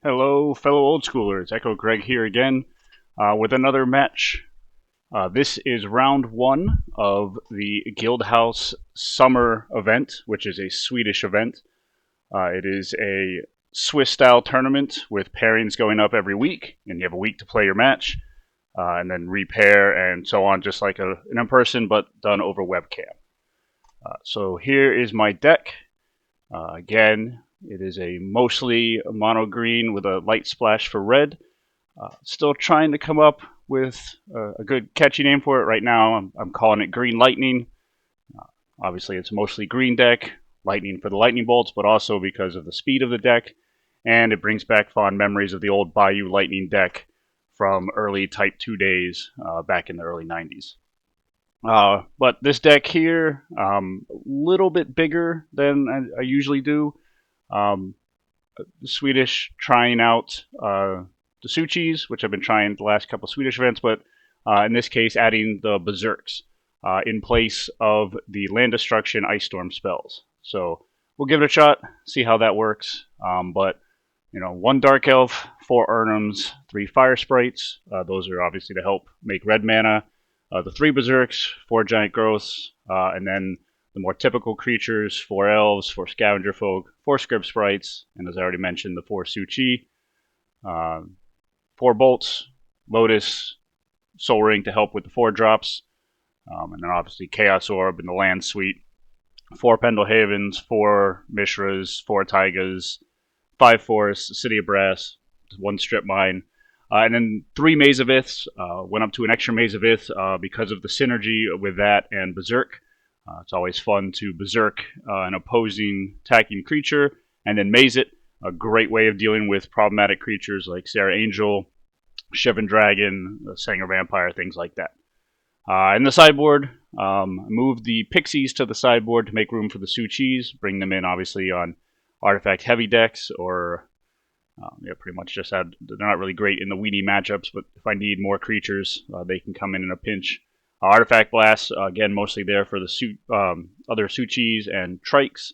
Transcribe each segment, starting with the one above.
Hello, fellow old schoolers. Echo Greg here again with another match. This is round one of the Guildhouse Summer event, which is a Swedish event. It is a Swiss style tournament with pairings going up every week, and you have a week to play your match, and then repair and so on, just like an in person, but done over webcam. So here is my deck. Again, it is a mostly mono green with a light splash for red. Still trying to come up with a good catchy name for it. Right now, I'm calling it Green Lightning. Obviously, it's mostly green deck, lightning for the lightning bolts, but also because of the speed of the deck, and it brings back fond memories of the old Bayou Lightning deck from early Type 2 days back in the early 90s. But this deck here, a little bit bigger than I usually do. Um, the Swedish trying out the Suchis, which I've been trying the last couple of Swedish events, but in this case, adding the Berserks in place of the land destruction ice storm spells. So we'll give it a shot, see how that works. But one Dark Elf, four Erhnams, three Fire Sprites. Those are obviously to help make red mana. The three Berserks, four Giant Growths, and then the more typical creatures, four Elves, four Scavenger Folk, four Scrib Sprites, and as I already mentioned, the four Suchi, uh, four Bolts, Lotus, Soul Ring to help with the four drops, and then obviously Chaos Orb in the land suite, four Pendelhavens, four Mishras, four Taigas, five Forests, City of Brass, one Strip Mine, and then three Maze of Iths. Went up to an extra Maze of Ith because of the synergy with that and Berserk. It's always fun to Berserk an opposing attacking creature and then Maze it. A great way of dealing with problematic creatures like Sarah Angel, Shivan Dragon, Sanger Vampire, things like that. In the sideboard, move the Pixies to the sideboard to make room for the Suchis. Bring them in, obviously, on artifact heavy decks or pretty much just they're not really great in the weedy matchups, but if I need more creatures, they can come in a pinch. Artifact Blast, again, mostly there for the other Suchis and Trikes.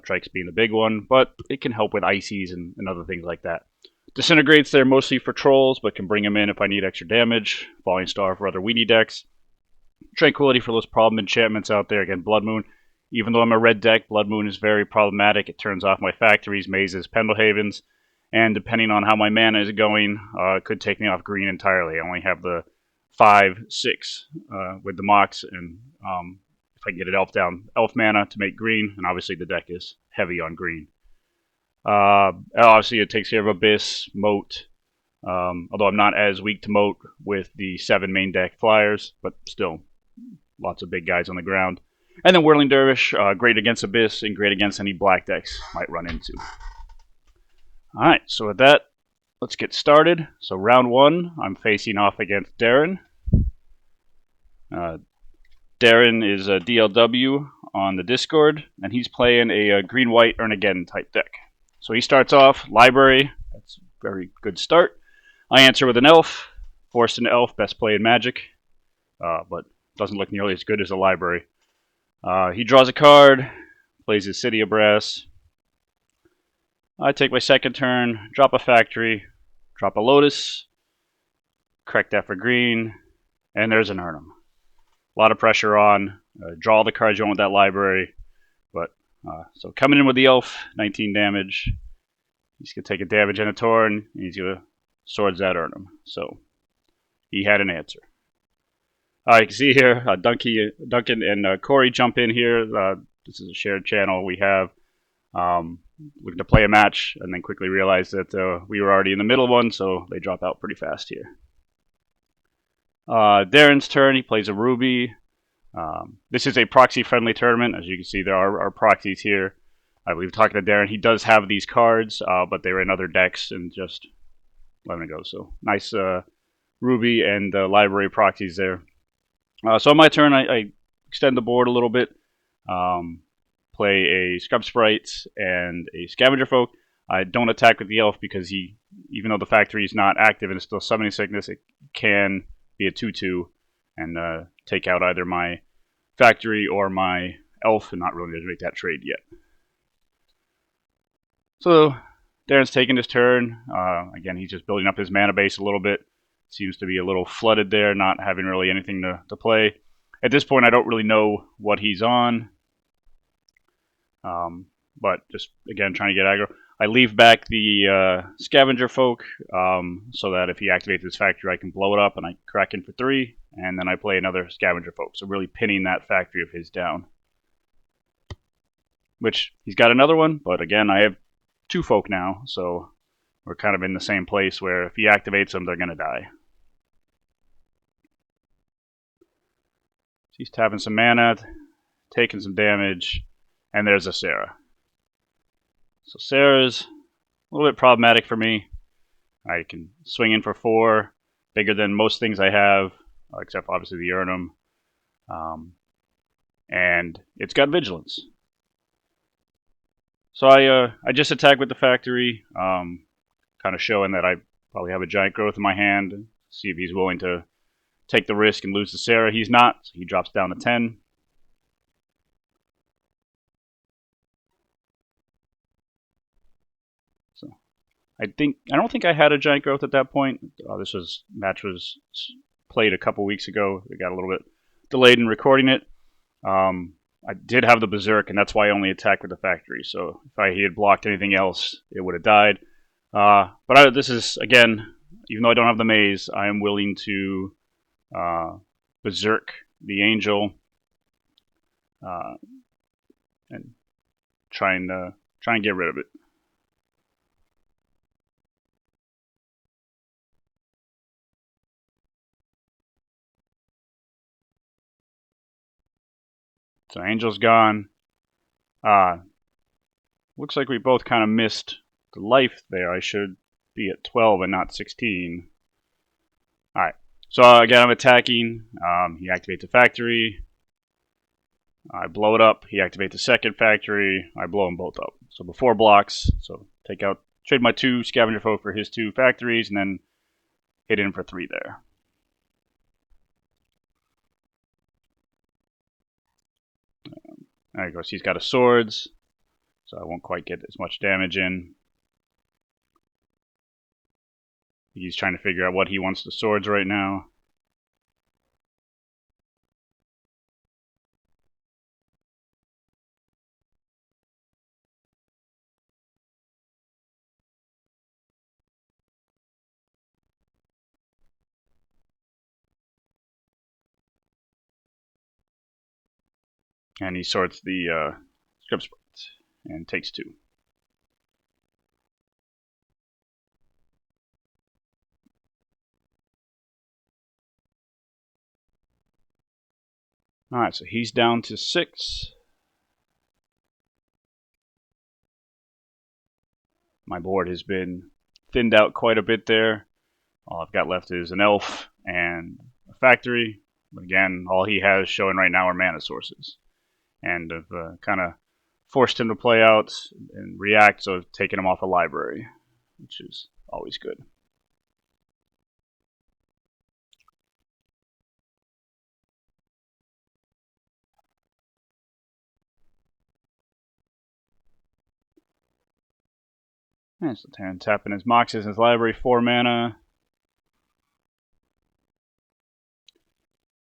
Trikes being the big one, but it can help with Ices and other things like that. Disintegrates there mostly for Trolls, but can bring them in if I need extra damage. Falling Star for other weedy decks. Tranquility for those problem enchantments out there. Again, Blood Moon. Even though I'm a red deck, Blood Moon is very problematic. It turns off my factories, mazes, Pendelhavens, and depending on how my mana is going, it could take me off green entirely. I only have the 5, 6 with the Mox, and if I can get it elf mana to make green, and obviously the deck is heavy on green. Obviously it takes care of Abyss, Moat, although I'm not as weak to Moat with the 7 main deck Flyers, but still, lots of big guys on the ground. And then Whirling Dervish, great against Abyss, and great against any black decks might run into. Alright, so with that, let's get started. So round one, I'm facing off against Darren. Darren is a DLW on the Discord, and he's playing a green-white Erhnageddon type deck. So he starts off, Library, that's a very good start. I answer with an Elf, forced an Elf, best play in Magic, but doesn't look nearly as good as a Library. He draws a card, plays his City of Brass. I take my second turn, drop a Factory, drop a Lotus, correct that for green, and there's an Erhnam. A lot of pressure on, draw the cards you want with that Library, but so coming in with the Elf, 19 damage. He's going to take a damage and a turn, and he's going to Swords that Erhnam. So he had an answer. You can see here, Duncan and Corey jump in here. This is a shared channel we have. Looking to play a match, and then quickly realize that we were already in the middle of one, so they drop out pretty fast here. Darren's turn, he plays a Ruby. This is a proxy-friendly tournament. As you can see, there are proxies here. I believe talking to Darren, he does have these cards, but they were in other decks and just let them go. So nice Ruby and library proxies there. So on my turn, I extend the board a little bit. Play a Scrub Sprite and a Scavenger Folk. I don't attack with the Elf because even though the factory is not active and it's still Summoning Sickness, it can be a 2/2 and take out either my factory or my Elf, and not really going to make that trade yet. So Darren's taking his turn. Again, he's just building up his mana base a little bit. Seems to be a little flooded there, not having really anything to play. At this point, I don't really know what he's on. But just, again, trying to get aggro. I leave back the Scavenger Folk so that if he activates his factory, I can blow it up and I crack in for 3. And then I play another Scavenger Folk. So really pinning that factory of his down. Which, he's got another one, but again, I have 2 folk now, so we're kind of in the same place where if he activates them, they're going to die. He's tapping some mana, taking some damage, and there's a Sarah. So Sarah's a little bit problematic for me. I can swing in for 4, bigger than most things I have, except obviously the Erhnam. And it's got Vigilance. So I just attack with the factory, kind of showing that I probably have a giant growth in my hand. See if he's willing to take the risk and lose to Sarah. He's not, so he drops down to 10. So I don't think I had a giant growth at that point. Match was played a couple weeks ago. It got a little bit delayed in recording it. I did have the Berserk, and that's why I only attacked with the factory. So if he had blocked anything else, it would have died. But this is, again, even though I don't have the maze, I am willing to Berserk the Angel and try and get rid of it. So Angel's gone. Looks like we both kind of missed the life there. I should be at 12 and not 16. Alright, so again, I'm attacking. He activates a factory. I blow it up. He activates a second factory. I blow them both up. So before blocks, so trade my 2 Scavenger Folk for his 2 factories, and then hit in for 3 there. There he goes. He's got a swords, so I won't quite get as much damage in. He's trying to figure out what he wants to swords right now. And he sorts the script spots and takes 2. Alright, so he's down to 6. My board has been thinned out quite a bit there. All I've got left is an elf and a factory. But again, all he has showing right now are mana sources. And I've kind of forced him to play out and react, so I've taken him off a library, which is always good. And so Terran tapping his Moxes in his library, 4 mana.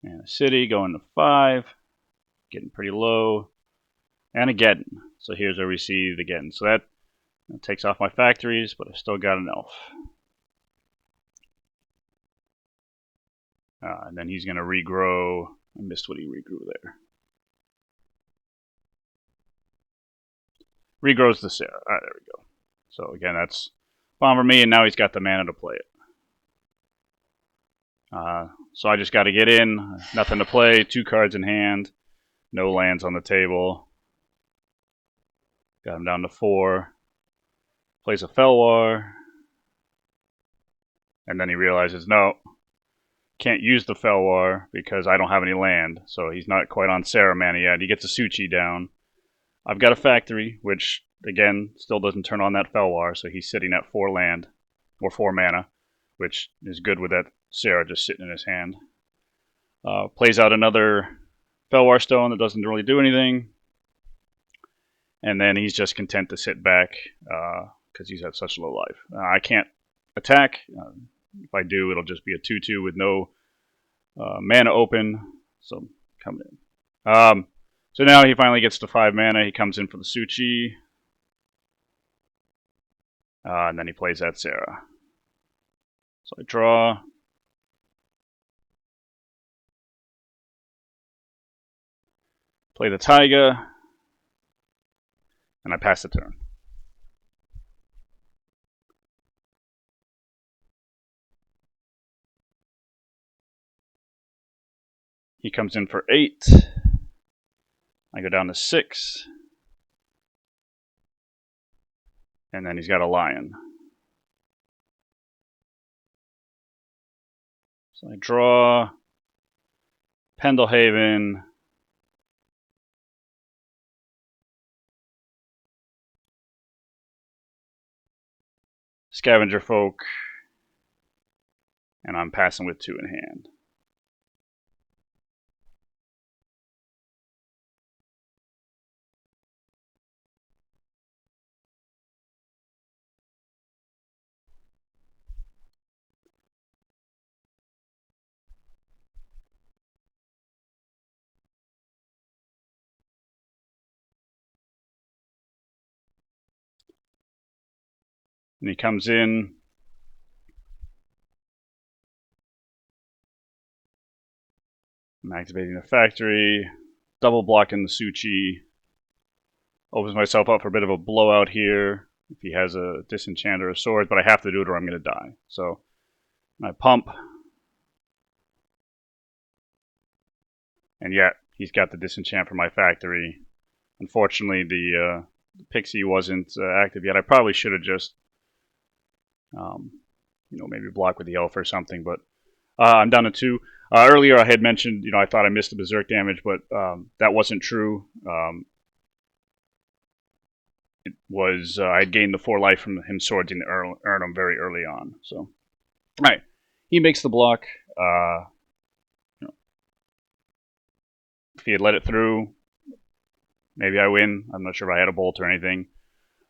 And a city going to 5. Getting pretty low. And Erhnageddon. So here's where we see the Erhnageddon. So that takes off my factories, but I've still got an elf. And then he's going to regrow. I missed what he regrew there. Regrows the Sarah. Alright, there we go. So again, that's bomb for me, and now he's got the mana to play it. So I just got to get in. Nothing to play. 2 cards in hand. No lands on the table. Got him down to 4. Plays a Felwar. And then he realizes, no, can't use the Felwar because I don't have any land. So he's not quite on Sarah mana yet. He gets a Suchi down. I've got a factory, which, again, still doesn't turn on that Felwar. So he's sitting at 4 land, or 4 mana, which is good with that Sarah just sitting in his hand. Plays out another Felwar Stone that doesn't really do anything. And then he's just content to sit back, because he's at such low life. I can't attack. If I do, it'll just be a 2/2 with no mana open. So coming in. So now he finally gets to 5 mana. He comes in for the Suchi. And then he plays that Sarah. So I draw. Play the Taiga. And I pass the turn. He comes in for 8. I go down to 6. And then he's got a lion. So I draw Pendelhaven. Scavenger Folk. And I'm passing with 2 in hand. And he comes in. I'm activating the factory. Double blocking the Suchi. Opens myself up for a bit of a blowout here. If he has a Disenchanter of Swords, but I have to do it or I'm going to die. So I pump. And yet, he's got the Disenchant for my factory. Unfortunately, the Pixie wasn't active yet. I probably should have just, maybe block with the Elf or something, but I'm down to 2. Earlier I had mentioned, I thought I missed the Berserk damage, but that wasn't true. It was, I had gained the 4 life from him swordsing the Erhnam very early on. So, alright. He makes the block. If he had let it through, maybe I win. I'm not sure if I had a bolt or anything.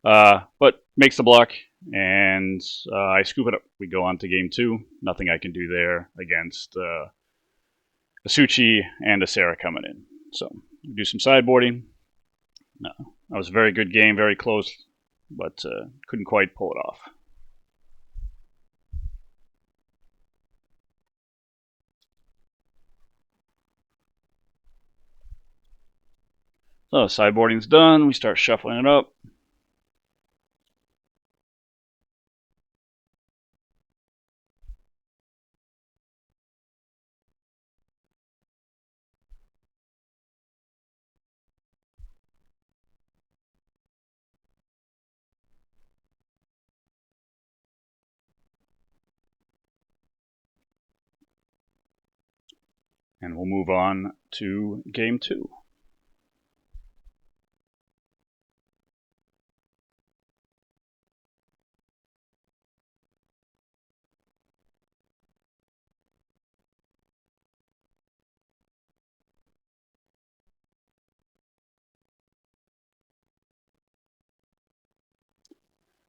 But makes the block, and I scoop it up. We go on to game 2. Nothing I can do there against a Suchi and a Sarah coming in. So, we do some sideboarding. No, that was a very good game, very close, but couldn't quite pull it off. So, sideboarding's done. We start shuffling it up. And we'll move on to game 2.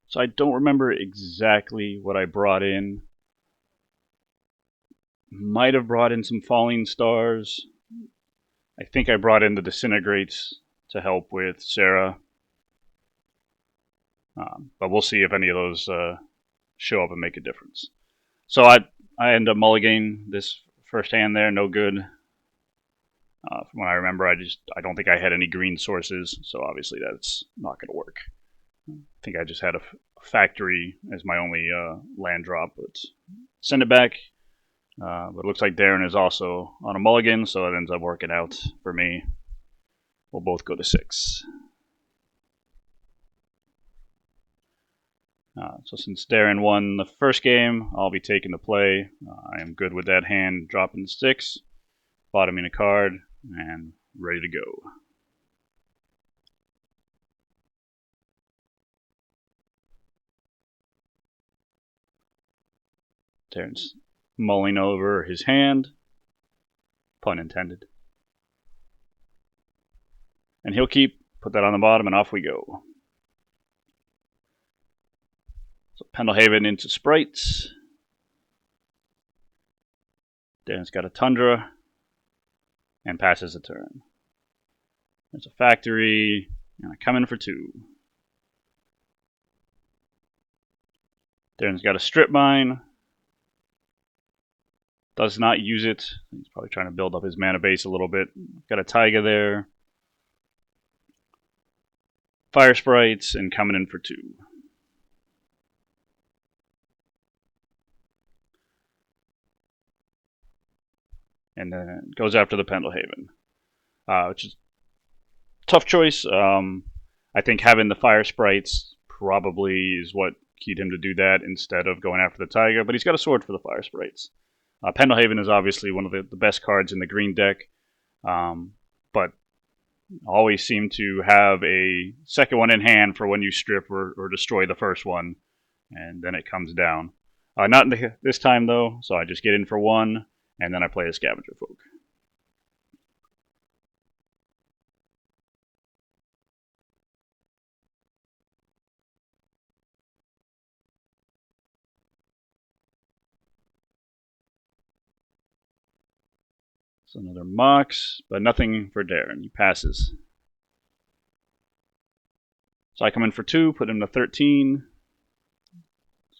So I don't remember exactly what I brought in. Might have brought in some Falling Stars. I think I brought in the Disintegrates to help with Sarah. But we'll see if any of those show up and make a difference. So I end up mulliganing this first hand there, no good. From what I remember, I don't think I had any green sources, so obviously that's not going to work. I think I just had a factory as my only land drop, but send it back. But it looks like Darren is also on a mulligan, so it ends up working out for me. We'll both go to 6. So since Darren won the first game, I'll be taking the play. I am good with that hand, dropping the 6, bottoming a card, and ready to go. Darren's mulling over his hand, pun intended. And he'll put that on the bottom, and off we go. So Pendelhaven into sprites. Dan's got a Tundra and passes a turn. There's a factory, and I come in for 2. Darren's got a strip mine. Does not use it. He's probably trying to build up his mana base a little bit. Got a Taiga there. Fire sprites and coming in for 2. And then goes after the Pendelhaven, which is a tough choice. I think having the fire sprites probably is what keyed him to do that instead of going after the Taiga, but he's got a sword for the fire sprites. Pendelhaven is obviously one of the best cards in the green deck, but always seem to have a second one in hand for when you strip or destroy the first one, and then it comes down. Not this time, though, so I just get in for 1, and then I play a Scavenger Folk. So another Mox, but nothing for Darren. He passes. So I come in for 2, put him to 13.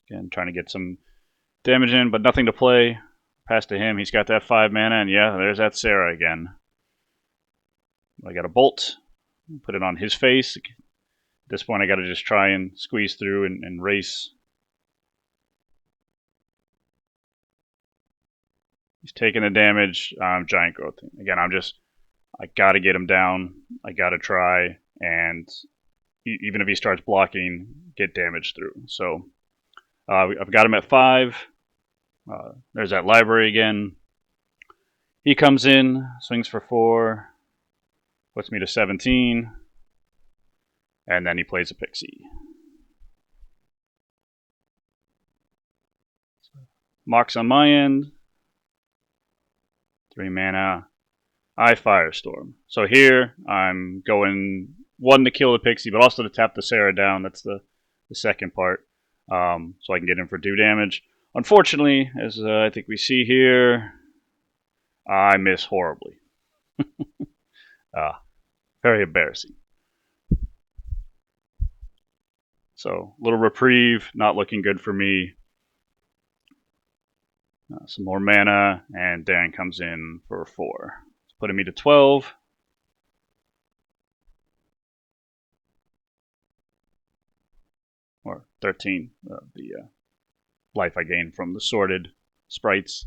Again, trying to get some damage in, but nothing to play. Pass to him. He's got that 5 mana, and yeah, there's that Sarah again. I got a Bolt. Put it on his face. At this point, I got to just try and squeeze through and race. He's taking the damage. Giant Growth. Again, I got to get him down. I got to try, and even if he starts blocking, get damage through. So I've got him at 5. There's that library again. He comes in, swings for 4, puts me to 17, and then he plays a Pixie. Mox on my end. 3 mana. I Firestorm. So here I'm going 1 to kill the Pixie, but also to tap the Sarah down. That's the second part. So I can get in for 2 damage. Unfortunately, as I think we see here, I miss horribly. Very embarrassing. So, little reprieve, not looking good for me. Some more mana, and Darren comes in for 4. Putting me to 12. Or 13, the life I gained from the sorted sprites.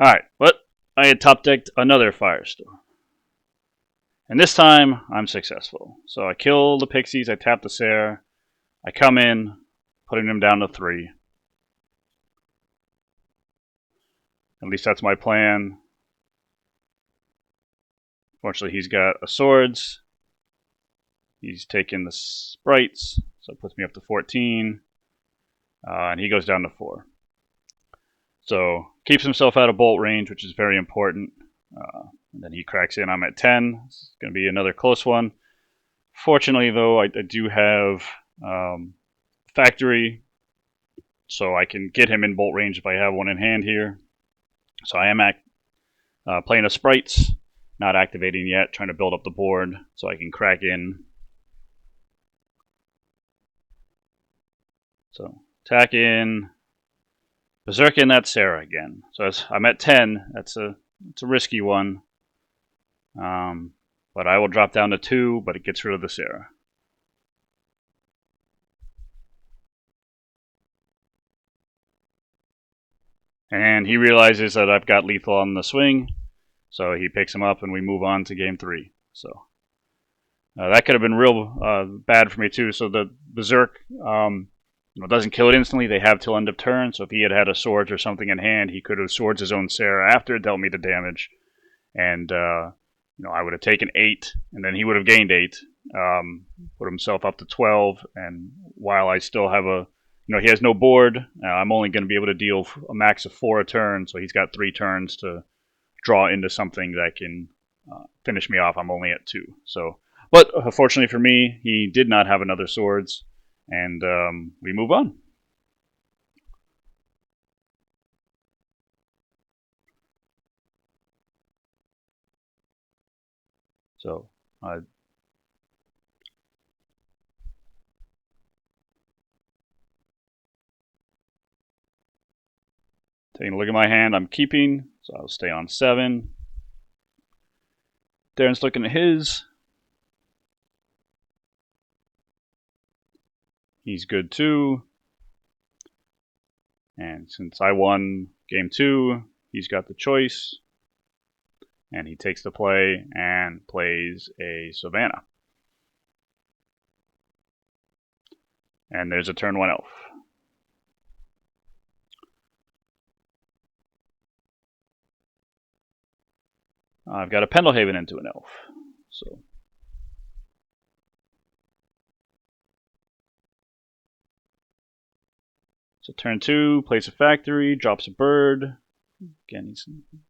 Alright, but I had top decked another Firestorm. And this time, I'm successful. So I kill the Pixies, I tap the Sarah, I come in, putting them down to 3. At least that's my plan. Fortunately, he's got a swords. He's taking the sprites, so it puts me up to 14. And he goes down to 4. So keeps himself out of bolt range, which is very important. And then he cracks in. I'm at 10. It's going to be another close one. Fortunately, though, I do have factory, so I can get him in bolt range if I have one in hand here. So I am playing a sprites, not activating yet, trying to build up the board so I can crack in. So attack in, berserk in that Sarah again. So I'm at 10. It's a risky one. But I will drop down to 2, but it gets rid of the Sarah. And he realizes that I've got lethal on the swing, so he picks him up and we move on to game 3. So that could have been real bad for me too. So the berserk doesn't kill it instantly. They have till end of turn, so if he had a swords or something in hand, he could have swords his own Sarah after it dealt me the damage. And I would have taken 8, and then he would have gained 8, put himself up to 12. And while I still have he has no board, I'm only going to be able to deal a max of 4 a turn, so he's got 3 turns to draw into something that can finish me off. I'm only at 2. So, but fortunately for me, he did not have another swords, and we move on. So, taking a look at my hand, I'm keeping, so I'll stay on 7. Darren's looking at his. He's good too. And since I won game 2, he's got the choice. And he takes the play and plays a Savannah. And there's a turn 1 elf. I've got a Pendelhaven into an elf. So turn 2, plays a factory, drops a bird. Again,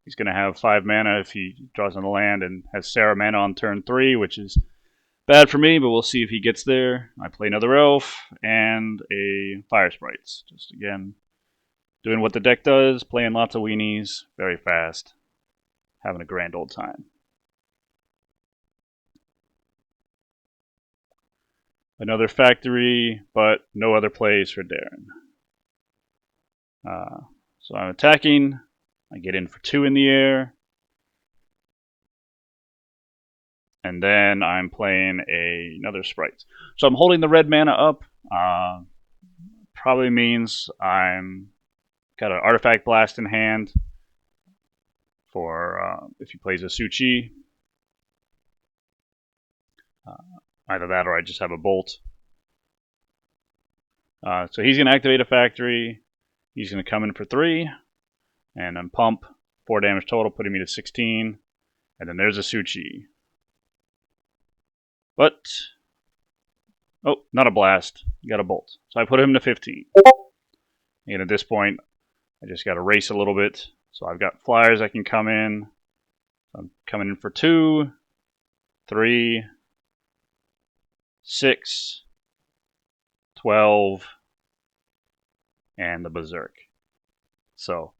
he's going to have 5 mana if he draws on the land and has Sarah mana on turn 3, which is bad for me, but we'll see if he gets there. I play another elf and a Fire Sprites. Just again, doing what the deck does, playing lots of weenies, very fast, having a grand old time. Another factory, but no other plays for Darren. So I'm attacking. I get in for 2 in the air. And then I'm playing another Sprites. So I'm holding the red mana up. Probably means I'm got an Artifact Blast in hand for if he plays a Su-Chi. Either that or I just have a Bolt. So he's going to activate a factory. He's going to come in for 3. And then pump. 4 damage total, putting me to 16. And then there's a Su-Chi. But, oh, not a blast. You got a Bolt. So I put him to 15. And at this point, I just got to race a little bit. So I've got flyers I can come in. I'm coming in for 2, 3, 6, 12, and the Berserk. So,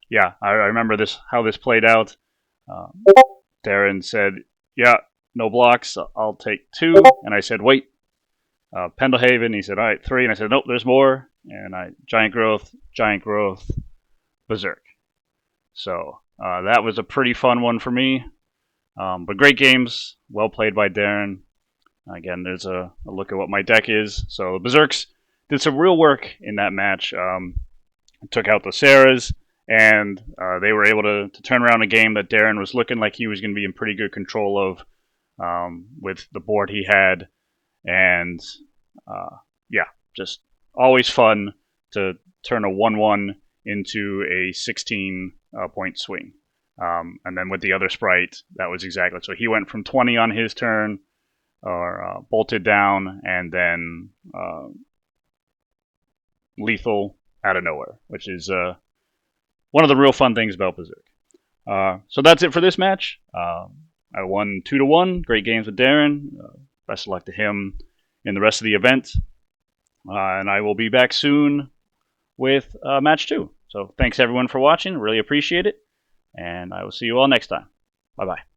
yeah, I remember how this played out. Darren said, yeah, no blocks, I'll take 2. And I said, wait. Pendelhaven, he said, all right, 3. And I said, nope, there's more. And Giant Growth, Berserk. So that was a pretty fun one for me. But great games, well played by Darren. Again, there's a look at what my deck is. So the Berserks did some real work in that match. Took out the Sarahs, and they were able to turn around a game that Darren was looking like he was going to be in pretty good control of with the board he had. And yeah, just always fun to turn a 1-1 into a 16-point swing. And then with the other Sprite, that was exactly so. He went from 20 on his turn, or bolted down, and then lethal out of nowhere, which is one of the real fun things about Berserk. So that's it for this match. I won 2-1. Great games with Darren. Best of luck to him in the rest of the event. And I will be back soon with match 2. So thanks everyone for watching. Really appreciate it. And I will see you all next time. Bye-bye.